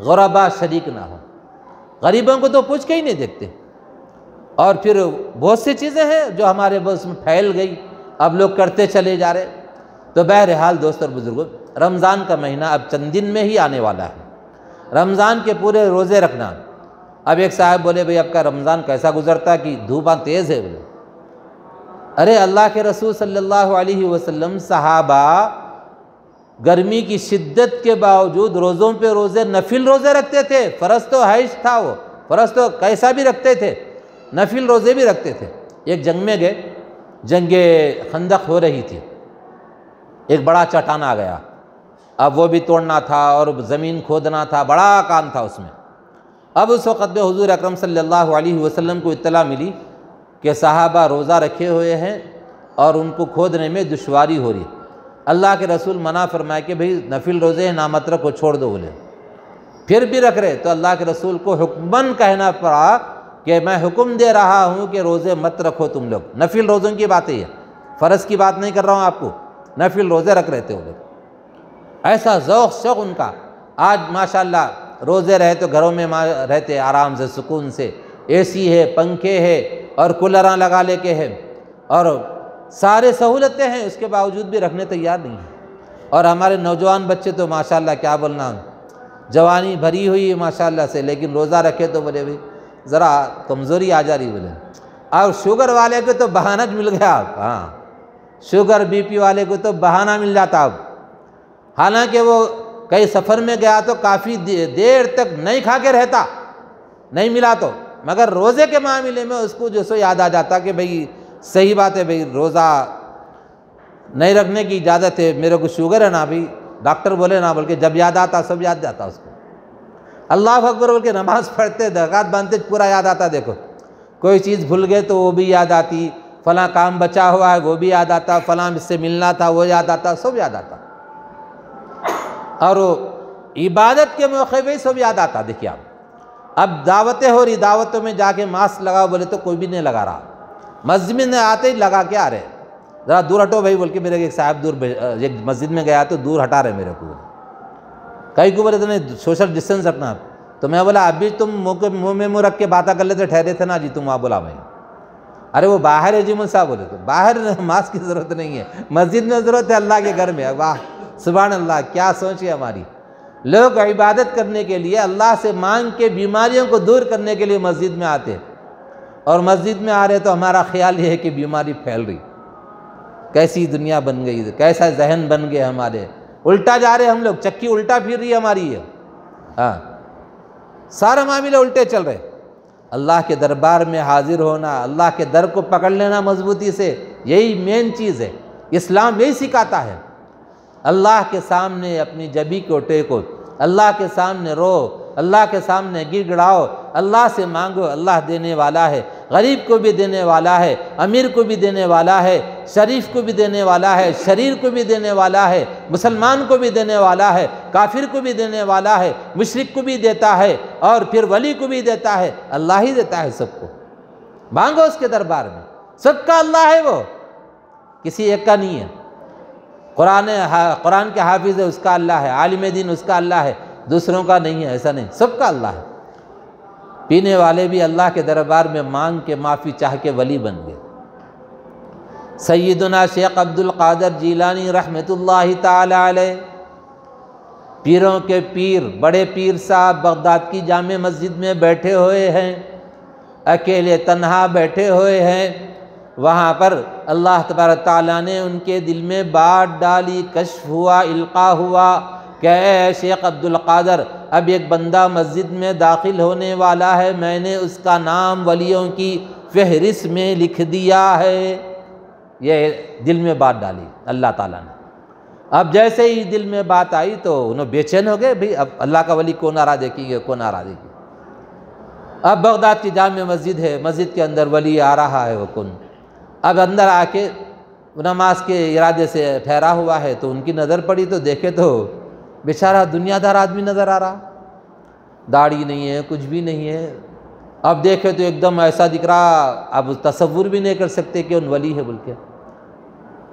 غربا شریک نہ ہو۔ غریبوں کو تو پوچھ کے ہی نہیں دیکھتے۔ اور پھر بہت سی چیزیں ہیں جو ہمارے بس میں پھیل گئی، اب لوگ کرتے چلے جا رہے۔ تو بہرحال دوست اور بزرگوں، رمضان کا مہینہ اب چند دن میں ہی آنے والا ہے۔ رمضان کے پورے روزے رکھنا۔ اب ایک صاحب بولے بھئی اب کا رمضان کیسا گزرتا کہ دھوپاں تیز ہے؟ بولے ارے اللہ کے رسول صلی اللہ علیہ وسلم صحابہ گرمی کی شدت کے باوجود روزوں پہ روزے، نفل روزے رکھتے تھے۔ فرض تو حیش تھا، وہ فرض تو کیسا بھی رکھتے تھے، نفل روزے بھی رکھتے تھے۔ ایک جنگ میں گئے، جنگ خندق ہو رہی تھی، ایک بڑا چٹان آ گیا، اب وہ بھی توڑنا تھا اور زمین کھودنا تھا، بڑا کام تھا اس میں۔ اب اس وقت میں حضور اکرم صلی اللہ علیہ وسلم کو اطلاع ملی کہ صحابہ روزہ رکھے ہوئے ہیں اور ان کو کھودنے میں دشواری ہو رہی۔ اللہ کے رسول منع فرمائے کہ بھئی نفل روزے ہیں، نہ مت رکھو، چھوڑ دو۔ بولے پھر بھی رکھ رہے تو اللہ کے رسول کو حکماً کہنا پڑا کہ میں حکم دے رہا ہوں کہ روزے مت رکھو تم لوگ۔ نفل روزوں کی بات ہے، فرض کی بات نہیں کر رہا ہوں آپ کو، نفل روزے رکھ رہے تھے وہ لوگ۔ ایسا ذوق شوق ان کا۔ آج ماشاءاللہ روزے رہے تو گھروں میں رہتے آرام سے سکون سے، اے سی ہے، پنکھے ہے اور کولراں لگا لے کے ہے اور سارے سہولتیں ہیں، اس کے باوجود بھی رکھنے تیار نہیں ہیں۔ اور ہمارے نوجوان بچے تو ماشاءاللہ کیا بولنا، جوانی بھری ہوئی ہے ماشاءاللہ سے، لیکن روزہ رکھے تو بولے بھائی ذرا کمزوری آ جا رہی بولے۔ اور شوگر والے کو تو بہانہ مل گیا اب، ہاں شوگر بی پی والے کو تو بہانہ مل جاتا اب، حالانکہ وہ کئی سفر میں گیا تو کافی دیر تک نہیں کھا کے رہتا، نہیں ملا تو، مگر روزے کے معاملے میں اس کو جو سو یاد آ جاتا کہ بھئی صحیح بات ہے بھئی روزہ نہیں رکھنے کی اجازت ہے، میرے کو شوگر ہے نا بھئی، ڈاکٹر بولے نا، بلکہ جب یاد آتا سب یاد جاتا اس کو، اللہ اکبر بول کے نماز پڑھتے زکوٰۃ باندھتے پورا یاد آتا، دیکھو کوئی چیز بھول گئے تو وہ بھی یاد آتی، فلاں کام بچا ہوا ہے وہ بھی یاد آتا، فلاں اس سے ملنا تھا وہ یاد آتا، سب یاد آتا، اور عبادت کے موقع پہ سب یاد آتا۔ دیکھیے اب دعوتیں ہو رہی، دعوتوں میں جا کے ماسک لگاؤ بولے تو کوئی بھی نہیں لگا رہا، مسجد میں آتے ہی لگا کے آ رہے، ذرا دور ہٹو بھائی بول کے، میرے ایک صاحب دور ایک مسجد میں گیا تو دور ہٹا رہے میرے کو، کئی کو بولے تو نہیں سوشل ڈسٹینس رکھنا، تو میں بولا ابھی تم منہ میں منہ رکھ کے باتیں کر لیتے ٹھہرے تھے نا جی، تم وہاں بولا میں، ارے وہ باہر ہے جی مول صاحب بولے، تو باہر ماسک کی ضرورت نہیں ہے، مسجد میں ضرورت ہے، اللہ کے گھر میں۔ واہ سبحان اللہ، کیا سوچ ہے ہماری، لوگ عبادت کرنے کے لیے اللہ سے مانگ کے بیماریوں کو دور کرنے کے لیے مسجد میں آتے، اور مسجد میں آ رہے تو ہمارا خیال یہ ہے کہ بیماری پھیل رہی، کیسی دنیا بن گئی، کیسا ذہن بن گئے ہمارے، الٹا جا رہے ہم لوگ، چکی الٹا پھر رہی ہے ہماری ہے، ہاں سارا معاملے الٹے چل رہے۔ اللہ کے دربار میں حاضر ہونا، اللہ کے در کو پکڑ لینا مضبوطی سے، یہی مین چیز ہے، اسلام یہی سکھاتا ہے۔ اللہ کے سامنے اپنی جبی کو ٹیکو، اللہ کے سامنے رو، اللہ کے سامنے گڑ گڑاؤ، اللہ سے مانگو، اللہ دینے والا ہے، غریب کو بھی دینے والا ہے، امیر کو بھی دینے والا ہے، شریف کو بھی دینے والا ہے، شریر کو بھی دینے والا ہے، مسلمان کو بھی دینے والا ہے، کافر کو بھی دینے والا ہے، مشرک کو بھی دیتا ہے، اور پھر ولی کو بھی دیتا ہے، اللہ ہی دیتا ہے سب کو، مانگو اس کے دربار میں، سب کا اللہ ہے، وہ کسی ایک کا نہیں ہے، قرآن کے حافظ ہے اس کا اللہ ہے، عالم دین اس کا اللہ ہے، دوسروں کا نہیں ہے، ایسا نہیں، سب کا اللہ ہے۔ پینے والے بھی اللہ کے دربار میں مانگ کے معافی چاہ کے ولی بن گئے۔ سیدنا شیخ عبد القادر جیلانی رحمۃ اللہ تعالی علیہ، پیروں کے پیر، بڑے پیر صاحب بغداد کی جامع مسجد میں بیٹھے ہوئے ہیں، اکیلے تنہا بیٹھے ہوئے ہیں، وہاں پر اللہ تبارک تعالیٰ نے ان کے دل میں بات ڈالی، کشف ہوا، القاء ہوا کہ اے شیخ عبد القادر، اب ایک بندہ مسجد میں داخل ہونے والا ہے، میں نے اس کا نام ولیوں کی فہرست میں لکھ دیا ہے۔ یہ دل میں بات ڈالی اللہ تعالیٰ نے۔ اب جیسے ہی دل میں بات آئی تو انہوں بے چین ہو گئے، بھئی اب اللہ کا ولی کون آ رہا دیکھیں گے، کون آ رہا دیکھیں گے۔ اب بغداد کی جامع مسجد ہے، مسجد کے اندر ولی آ رہا ہے، وہ کون، اب اندر آ کے نماز کے ارادے سے ٹھہرا ہوا ہے، تو ان کی نظر پڑی تو دیکھے تو بیچارہ دنیا دار آدمی نظر آ رہا، داڑھی نہیں ہے، کچھ بھی نہیں ہے، اب دیکھے تو ایک دم ایسا دکھ رہا، اب تصور بھی نہیں کر سکتے کہ ان ولی ہے بول کے۔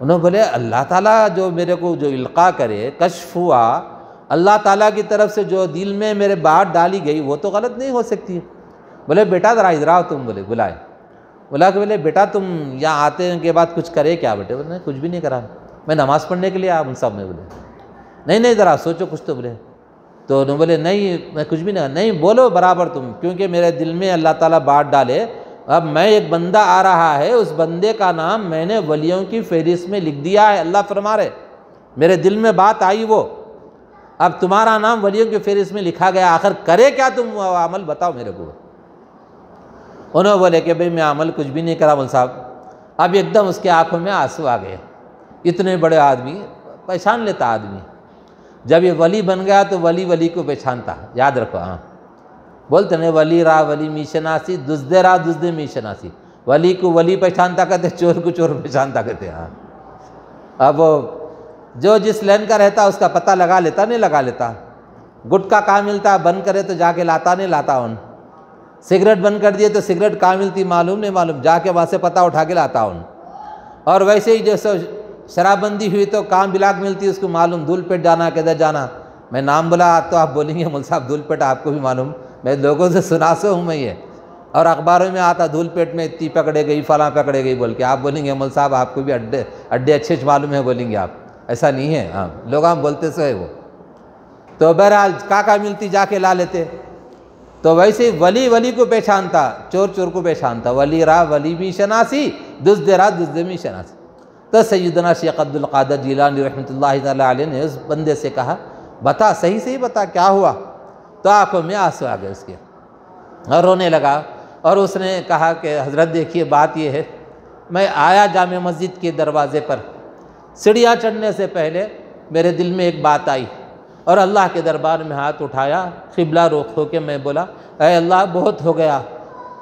انہوں بولے اللہ تعالیٰ جو میرے کو جو القاء کرے، کشف ہوا، اللہ تعالیٰ کی طرف سے جو دل میں میرے بات ڈالی گئی وہ تو غلط نہیں ہو سکتی۔ بولے بیٹا ذرا ادھر آؤ، تم بولے بلائے، بولا کہ بولے بیٹا تم یہاں آتے کے بعد کچھ کرے کیا بیٹے؟ بولے کچھ بھی نہیں کرا، میں نماز پڑھنے کے لیے آیا ان سب میں۔ بولے نہیں ذرا سوچو کچھ تو، بولے تو انہوں بولے نہیں میں کچھ بھی نہیں بولو برابر تم، کیونکہ میرے دل میں اللہ تعالیٰ بات ڈالے، اب میں ایک بندہ آ رہا ہے، اس بندے کا نام میں نے ولیوں کی فہرست میں لکھ دیا ہے، اللہ فرما رہے میرے دل میں بات آئی وہ، اب تمہارا نام ولیوں کی فہرست میں لکھا گیا، آخر کرے کیا تم عمل بتاؤ میرے کو۔ انہوں بولے کہ بھئی میں عمل کچھ بھی نہیں کرا مول صاحب۔ اب ایک دم اس کے آنکھوں میں آنسو آ گئے، اتنے بڑے آدمی پہچان لیتا آدمی، جب یہ ولی بن گیا تو ولی کو پہچانتا، یاد رکھو، ہاں بولتے نہیں ولی را ولی می شناسی، دزدے را دزدے می شناسی، ولی کو ولی پہچانتا کہتے، چور کو چور پہچانتا کہتے، ہاں اب جو جس لین کا رہتا اس کا پتہ لگا لیتا، نہیں لگا لیتا، گٹکا کہاں ملتا بند کرے تو جا کے لاتا نہیں لاتا، ان سگریٹ بند کر دیے تو سگریٹ کہاں ملتی معلوم نہیں معلوم، جا کے وہاں سے پتہ اٹھا کے لاتا ان، اور ویسے ہی جیسے شراب بندی ہوئی تو کہاں بلاک ملتی اس کو معلوم، دھول پیٹ جانا کدھر جانا، میں نام بلا تو آپ بولیں گے مول صاحب دھول پیٹ، آپ کو بھی معلوم، میں لوگوں سے سنا سو ہوں میں یہ، اور اخباروں میں آتا دھول پیٹ میں اتنی پکڑے گئی، فلاں پکڑے گئی بول کے، آپ بولیں گے مول صاحب آپ کو بھی اڈے اچھے معلوم ہے، بولیں گے آپ، ایسا نہیں ہے، ہاں لوگ ہم بولتے سو ہے وہ. تو بہرحال کاکا ملتی جا کے لا لیتے. تو ویسے ولی کو پہچانتا، چور کو پہچانتا، ولی را ولی بھی شناسی، دزد را دزد بھی شناسی. تو سیدنا شیخ عبد القادر جیلانی رحمۃ اللہ تعالیٰ علیہ نے اس بندے سے کہا بتا، صحیح بتا کیا ہوا. تو آنکھوں میں آنسو آ گئے اس کے اور رونے لگا، اور اس نے کہا کہ حضرت دیکھیے بات یہ ہے، میں آیا جامع مسجد کے دروازے پر، سیڑھیاں چڑھنے سے پہلے میرے دل میں ایک بات آئی، اور اللہ کے دربار میں ہاتھ اٹھایا، قبلہ رخ ہو کے میں بولا اے اللہ بہت ہو گیا،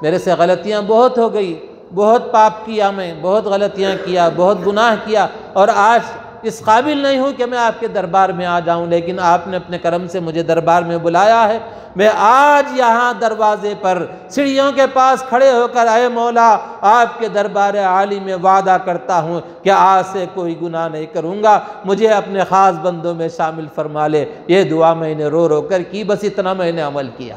میرے سے غلطیاں بہت ہو گئی، بہت پاپ کیا، میں بہت غلطیاں کیا، بہت گناہ کیا، اور آج اس قابل نہیں ہوں کہ میں آپ کے دربار میں آ جاؤں، لیکن آپ نے اپنے کرم سے مجھے دربار میں بلایا ہے. میں آج یہاں دروازے پر سیڑھیوں کے پاس کھڑے ہو کر اے مولا آپ کے دربار عالی میں وعدہ کرتا ہوں کہ آج سے کوئی گناہ نہیں کروں گا، مجھے اپنے خاص بندوں میں شامل فرما لے. یہ دعا میں نے رو کر کی، بس اتنا میں نے عمل کیا.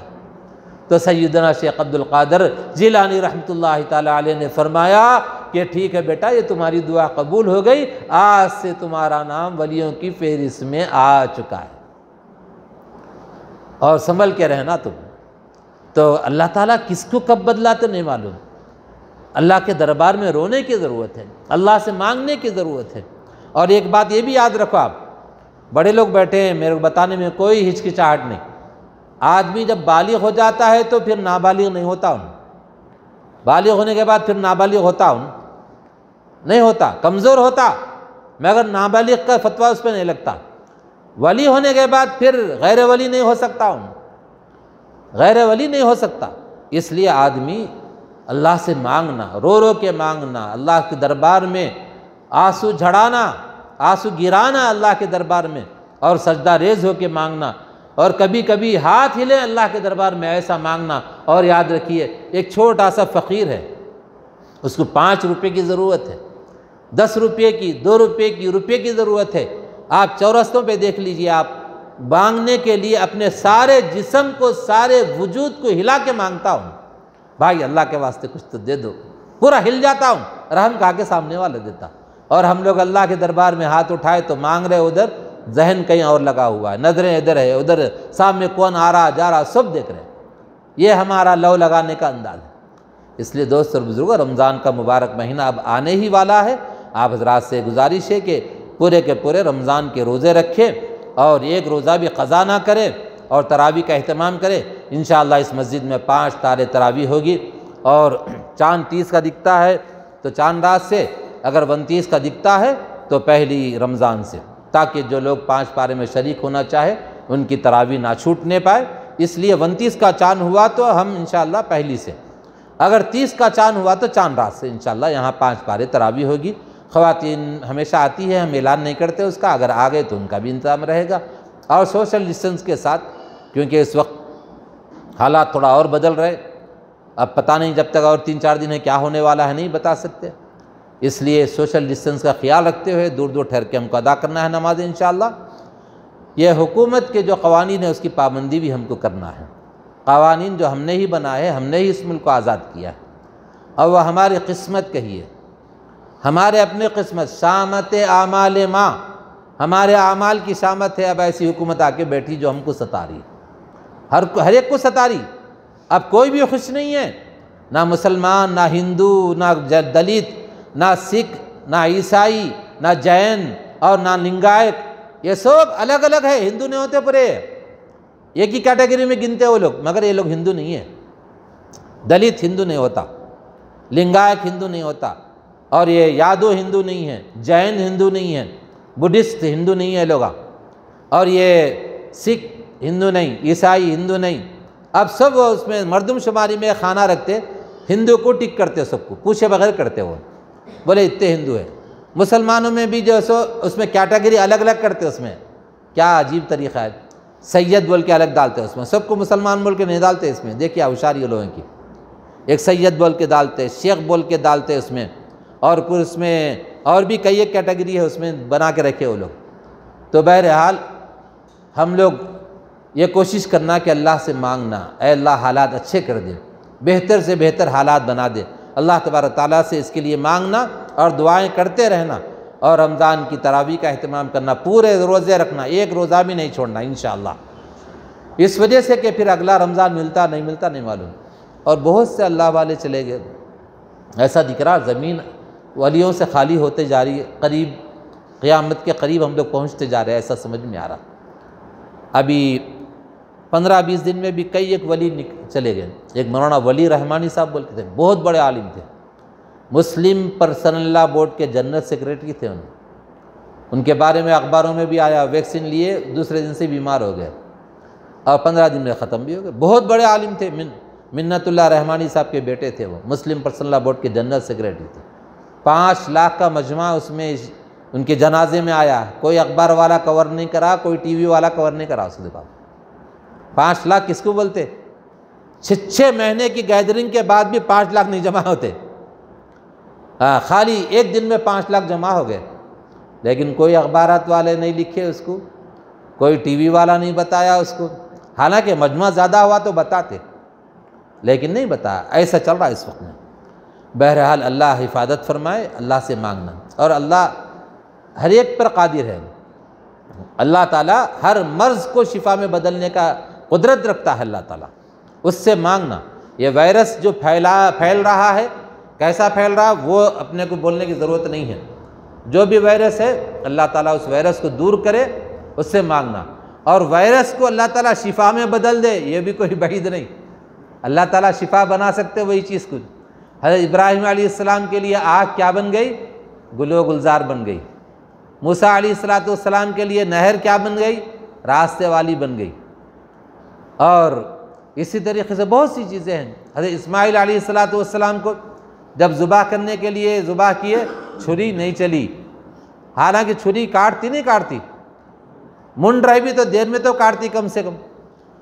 تو سیدنا شیخ عبد القادر جیلانی رحمۃ اللہ تعالیٰ علیہ نے فرمایا کہ ٹھیک ہے بیٹا، یہ تمہاری دعا قبول ہو گئی، آج سے تمہارا نام ولیوں کی فہرست میں آ چکا ہے، اور سنبھل کے رہنا تم. تو اللہ تعالیٰ کس کو کب بدلاتے نہیں معلوم. اللہ کے دربار میں رونے کی ضرورت ہے، اللہ سے مانگنے کی ضرورت ہے. اور ایک بات یہ بھی یاد رکھو، آپ بڑے لوگ بیٹھے ہیں، میرے کو بتانے میں کوئی ہچکچاہٹ نہیں. آدمی جب بالغ ہو جاتا ہے تو پھر نابالغ نہیں ہوتا بالغ ہونے کے بعد پھر نابالغ نہیں ہوتا، کمزور ہوتا، مگر نابالغ کا فتویٰ اس پہ نہیں لگتا. ولی ہونے کے بعد پھر غیر ولی نہیں ہو سکتا غیر ولی نہیں ہو سکتا. اس لیے آدمی اللہ سے مانگنا، رو کے مانگنا، اللہ کے دربار میں آنسو جھڑانا، آنسو گرانا اللہ کے دربار میں، اور سجدہ ریز ہو کے مانگنا، اور کبھی کبھی ہاتھ ہلے اللہ کے دربار میں ایسا مانگنا. اور یاد رکھیے ایک چھوٹا سا فقیر ہے، اس کو 5 روپے کی ضرورت ہے، 10 روپے کی، 2 روپے کی، روپے کی ضرورت ہے. آپ چورستوں پہ دیکھ لیجئے، آپ مانگنے کے لیے اپنے سارے جسم کو، سارے وجود کو ہلا کے مانگتا ہوں، بھائی اللہ کے واسطے کچھ تو دے دو، پورا ہل جاتا ہوں، رحم کھا کے سامنے والا دیتا. اور ہم لوگ اللہ کے دربار میں ہاتھ اٹھائے تو مانگ رہے، ادھر ذہن کہیں اور لگا ہوا ہے، نظریں ادھر ہے ادھر، سامنے کون آ رہا جا رہا سب دیکھ رہے ہیں. یہ ہمارا لو لگانے کا انداز ہے. اس لیے دوست اور بزرگوں، رمضان کا مبارک مہینہ اب آنے ہی والا ہے. آپ حضرات سے گزارش ہے کہ پورے کے پورے رمضان کے روزے رکھیں، اور ایک روزہ بھی قضا نہ کرے، اور تراویح کا اہتمام کرے. انشاءاللہ اس مسجد میں 5 تارے تراویح ہوگی، اور چاند 30 کا دکھتا ہے تو چاند رات سے، اگر 29 کا دکھتا ہے تو پہلی رمضان سے، تاکہ جو لوگ 5 پارے میں شریک ہونا چاہے ان کی تراویح نہ چھوٹنے پائے. اس لیے 29 کا چاند ہوا تو ہم انشاءاللہ پہلی سے، اگر 30 کا چاند ہوا تو چاند رات سے انشاءاللہ یہاں 5 پارے تراویح ہوگی. خواتین ہمیشہ آتی ہے، ہم اعلان نہیں کرتے اس کا، اگر آ گئے تو ان کا بھی انتظام رہے گا، اور سوشل ڈسٹنس کے ساتھ، کیونکہ اس وقت حالات تھوڑا اور بدل رہے. اب پتہ نہیں جب تک اور 3-4 دن ہے کیا ہونے والا ہے، نہیں بتا سکتے. اس لیے سوشل ڈسٹنس کا خیال رکھتے ہوئے دور دور ٹھہر کے ہم کو ادا کرنا ہے نماز انشاءاللہ. یہ حکومت کے جو قوانین ہیں اس کی پابندی بھی ہم کو کرنا ہے. قوانین جو ہم نے ہی بنائے، ہم نے ہی اس ملک کو آزاد کیا ہے، اور وہ ہماری قسمت کہیے، ہمارے اپنے قسمت، شامت اعمال ماں، ہمارے اعمال کی شامت ہے. اب ایسی حکومت آ کے بیٹھی جو ہم کو ستا رہی، ہر ایک کو ستا رہی. اب کوئی بھی خوش نہیں ہے، نہ مسلمان، نہ ہندو، نہ دلت، نہ سکھ، نہ عیسائی، نہ جین، اور نہ لنگایت. یہ سب الگ الگ ہے، ہندو نہیں ہوتے پورے، ایک ہی کیٹیگری میں گنتے وہ لوگ، مگر یہ لوگ ہندو نہیں ہیں. دلت ہندو نہیں ہوتا، لنگایت ہندو نہیں ہوتا، اور یہ یادو ہندو نہیں ہے، جین ہندو نہیں ہے، بدھسٹ ہندو نہیں ہے لوگ، اور یہ سکھ ہندو نہیں، عیسائی ہندو نہیں. اب سب اس میں مردم شماری میں خانہ رکھتے، ہندو کو ٹک کرتے، سب کو پوچھے بغیر کرتے، وہ بولے اتنے ہندو ہیں. مسلمانوں میں بھی جو سو اس میں کیٹیگری الگ الگ کرتے، اس میں کیا عجیب طریقہ ہے. سید بول کے الگ ڈالتے اس میں، سب کو مسلمان بول کے نہیں ڈالتے اس میں. دیکھیے ہوشیاری لوگوں کی، ایک سید بول کے ڈالتے، شیخ بول کے ڈالتے اس میں، اور پھر اس میں اور بھی کئی ایک کیٹیگری ہے اس میں بنا کے رکھے وہ لوگ. تو بہرحال ہم لوگ یہ کوشش کرنا کہ اللہ سے مانگنا، اے اللہ حالات اچھے کر دے، بہتر سے بہتر حالات بنا دے، اللہ تبارک تعالیٰ سے اس کے لیے مانگنا اور دعائیں کرتے رہنا، اور رمضان کی تراویح کا اہتمام کرنا، پورے روزے رکھنا، ایک روزہ بھی نہیں چھوڑنا انشاءاللہ، اس وجہ سے کہ پھر اگلا رمضان ملتا نہیں معلوم۔ اور بہت سے اللہ والے چلے گئے، ایسا دکھ رہا زمین ولیوں سے خالی ہوتے جا رہی ہے، قریب قیامت کے قریب ہم لوگ پہنچتے جا رہے ہیں، ایسا سمجھ میں آ رہا۔ ابھی 15-20 دن میں بھی کئی ایک ولی چلے گئے۔ ایک مولانا ولی رحمانی صاحب بولتے تھے، بہت بڑے عالم تھے، مسلم پرسنل لا بورڈ کے جنرل سیکریٹری تھے، ان کے بارے میں اخباروں میں بھی آیا، ویکسین لیے دوسرے دن سے بیمار ہو گئے اور 15 دن میں ختم بھی ہو گئے۔ بہت بڑے عالم تھے، منت اللہ رحمانی صاحب کے بیٹے تھے، وہ مسلم پرسنل لا بورڈ کے جنرل سیکریٹری تھے۔ 5 لاکھ کا مجمع اس میں ان کے جنازے میں آیا، کوئی اخبار والا کور نہیں کرا، کوئی ٹی وی والا کور نہیں کرا اس کے بعد۔ 5 لاکھ کس کو بولتے؟ 6 مہینے کی گیدرنگ کے بعد بھی 5 لاکھ نہیں جمع ہوتے، خالی ایک دن میں 5 لاکھ جمع ہو گئے، لیکن کوئی اخبارات والے نہیں لکھے اس کو، کوئی ٹی وی والا نہیں بتایا اس کو، حالانکہ مجمع زیادہ ہوا تو بتاتے، لیکن نہیں بتایا۔ ایسا چل رہا اس وقت میں۔ بہرحال اللہ حفاظت فرمائے، اللہ سے مانگنا، اور اللہ ہر ایک پر قادر ہے، اللہ تعالیٰ ہر مرض کو شفا میں بدلنے کا قدرت رکھتا ہے اللہ تعالیٰ، اس سے مانگنا۔ یہ وائرس جو پھیل رہا ہے، کیسا پھیل رہا وہ اپنے کو بولنے کی ضرورت نہیں ہے، جو بھی وائرس ہے اللہ تعالیٰ اس وائرس کو دور کرے، اس سے مانگنا، اور وائرس کو اللہ تعالیٰ شفا میں بدل دے یہ بھی کوئی بعید نہیں، اللہ تعالیٰ شفا بنا سکتے وہی چیز کو۔ حضرت ابراہیم علیہ السلام کے لیے آگ کیا بن گئی؟ گل و گلزار بن گئی۔ موسیٰ علیہ السلام کے لیے نہر کیا بن گئی؟ راستے والی بن گئی۔ اور اسی طریقے سے بہت سی چیزیں ہیں۔ حضرت اسماعیل علیہ السلام کو جب ذبح کرنے کے لیے ذبح کیے، چھری نہیں چلی، حالانکہ چھری کاٹتی نہیں کاٹتی، منڈ رہی بھی تو دیر میں تو کاٹتی کم سے کم،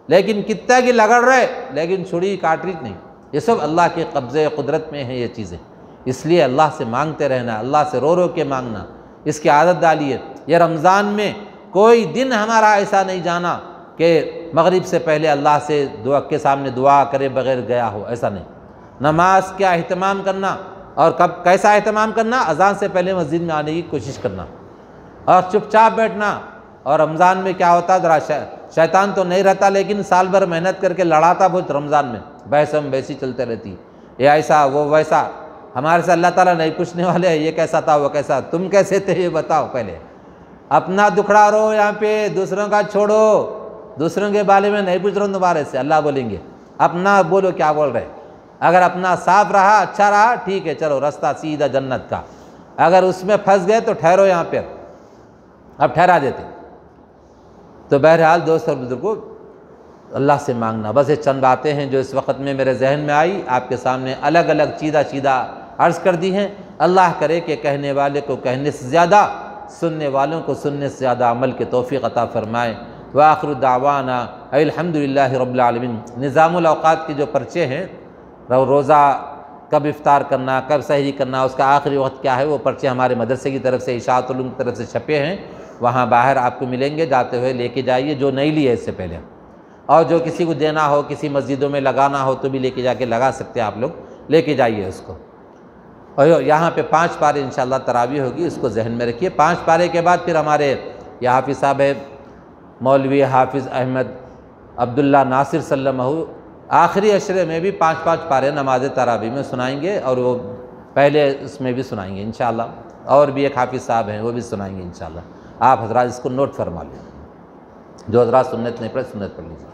لیکن کتنا کی لگڑ رہے لیکن چھری کاٹ رہی نہیں۔ یہ سب اللہ کے قبضے قدرت میں ہیں یہ چیزیں، اس لیے اللہ سے مانگتے رہنا، اللہ سے رو رو کے مانگنا، اس کی عادت ڈالیے۔ یہ رمضان میں کوئی دن ہمارا ایسا نہیں جانا کہ مغرب سے پہلے اللہ سے دعا کے سامنے دعا کرے بغیر گیا ہو، ایسا نہیں۔ نماز کا اہتمام کرنا، اور کب کیسا اہتمام کرنا؟ اذان سے پہلے مسجد میں آنے کی کوشش کرنا، اور چپ چاپ بیٹھنا۔ اور رمضان میں کیا ہوتا، ذرا شیطان تو نہیں رہتا لیکن سال بھر محنت کر کے لڑاتا بہت، رمضان میں بحث بیسی چلتے رہتی، یہ ایسا وہ ویسا۔ ہمارے سے اللہ تعالیٰ نہیں پوچھنے والے ہیں یہ کیسا تھا وہ کیسا، تم کیسے تھے یہ بتاؤ پہلے، اپنا دکھڑا رو یہاں پہ، دوسروں کا چھوڑو، دوسروں کے بارے میں نہیں پوچھ رہا ہوں تمہارے سے، اللہ بولیں گے، اپنا بولو کیا بول رہے۔ اگر اپنا صاف رہا، اچھا رہا، ٹھیک ہے، چلو راستہ سیدھا جنت کا، اگر اس میں پھنس گئے تو ٹھہرو یہاں پہ، اب ٹھہرا دیتے۔ تو بہرحال دوست اور بزرگوں، اللہ سے مانگنا، بس یہ چند باتیں ہیں جو اس وقت میں میرے ذہن میں آئی، آپ کے سامنے الگ الگ چیدہ عرض کر دی ہیں۔ اللہ کرے کہ کہنے والے کو کہنے سے زیادہ، سننے والوں کو سننے سے زیادہ عمل کے توفیق عطا فرمائے۔ وآخر دعوانا الحمدللہ رب العالمین۔ نظام الاوقات کے جو پرچے ہیں، روزہ کب افطار کرنا، کب سحری کرنا، اس کا آخری وقت کیا ہے، وہ پرچے ہمارے مدرسے کی طرف سے، اشاعت علوم کی طرف سے چھپے ہیں، وہاں باہر آپ کو ملیں گے، جاتے ہوئے لے کے جائیے جو نہیں لیے اس سے پہلے، اور جو کسی کو دینا ہو، کسی مسجدوں میں لگانا ہو تو بھی لے کے جا کے لگا سکتے ہیں آپ لوگ، لے کے جائیے اس کو۔ اور یہاں پہ 5 پارے انشاءاللہ تراویح ہوگی، اس کو ذہن میں رکھیے۔ 5 پارے کے بعد پھر ہمارے یہ حافظ صاحب ہے مولوی حافظ احمد عبداللہ ناصر صلی اللہ علیہ وسلم، آخری عشرے میں بھی 5 پارے نماز تراویح میں سنائیں گے، اور وہ پہلے اس میں بھی سنائیں گے انشاءاللہ، اور بھی ایک حافظ صاحب ہیں وہ بھی سنائیں گے انشاءاللہ۔ آپ حضرات اس کو نوٹ فرما لیں، جو حضرات سنت نہیں پڑھے سنت پڑھ لیجیے۔